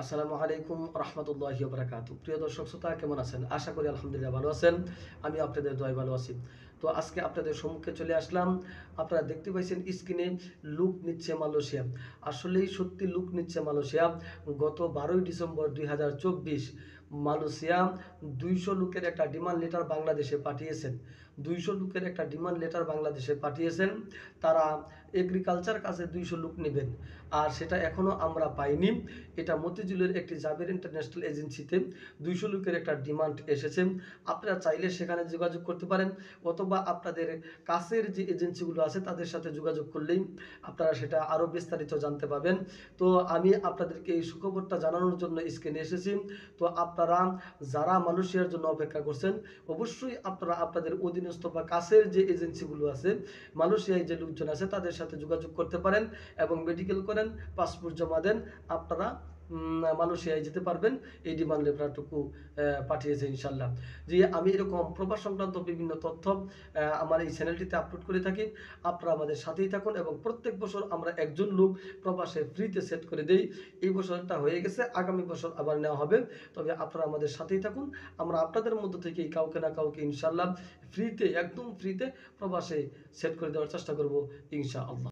আসসালামু আলাইকুম রহমতুল্লাহি ওয়া বারাকাতুহু। প্রিয় দর্শক শ্রোতা, কেমন আছেন? আশা করি আলহামদুলিল্লাহ ভালো আছেন। আমি আপনাদের দোয়ায় ভালো আছি। তো আজকে আপনাদের সম্মুখে চলে আসলাম। আপনারা দেখতে পাইছেন স্ক্রিনে, লুক নিচ্ছে মালয়েশিয়া। আসলেই সত্যি লুক নিচ্ছে মালয়েশিয়া। গত 12ই ডিসেম্বর 2024 মালয়েশিয়া 200 লোকের একটা ডিমান্ড লেটার বাংলাদেশে পাঠিয়েছেন। 200 লোকের একটা ডিমান্ড লেটার বাংলাদেশে পাঠিয়েছেন। তারা এগ্রিকালচার কাজে 200 লোক নেবেন। আর সেটা এখনো আমরা পাইনি। এটা মতিঝিলের একটি জাবের ইন্টারন্যাশনাল এজেন্সিতে 200 লোকের একটা ডিমান্ড এসেছে। আপনারা চাইলে সেখানে যোগাযোগ করতে পারেন, অথবা আপনাদের কাছের যে এজেন্সিগুলো আছে তাদের সাথে যোগাযোগ করলেই আপনারা সেটা আরও বিস্তারিত জানতে পাবেন। তো আমি আপনাদেরকে এই সুখবরটা জানানোর জন্য স্ক্রিনে এসেছি। তো আপনারা যারা মালয়েশিয়ার জন্য অপেক্ষা করছেন, অবশ্যই আপনারা আপনাদের অধীনস্থ বা কাছের যে এজেন্সিগুলো আছে, মালয়েশিয়ায় যে লোকজন আছে তাদের সাথে যোগাযোগ করতে পারেন এবং মেডিকেল করেন, পাসপোর্ট জমা দেন, আপনারা মালয়েশিয়ায় যেতে পারবেন। এই ডিমান্ড লেটারটুকু পাঠিয়েছে ইনশাল্লাহ। যে আমি এরকম প্রবাস সংক্রান্ত বিভিন্ন তথ্য আমার এই চ্যানেলটিতে আপলোড করে থাকি। আপনারা আমাদের সাথেই থাকুন এবং প্রত্যেক বছর আমরা একজন লোক প্রবাসে ফ্রিতে সেট করে দেই। এই বছরটা হয়ে গেছে, আগামী বছর আবার নেওয়া হবে। তবে আপনারা আমাদের সাথেই থাকুন। আমরা আপনাদের মধ্য থেকেই কাউকে না কাউকে ইনশাল্লাহ ফ্রিতে, একদম ফ্রিতে প্রবাসে সেট করে দেওয়ার চেষ্টা করব ইনশাআল্লাহ।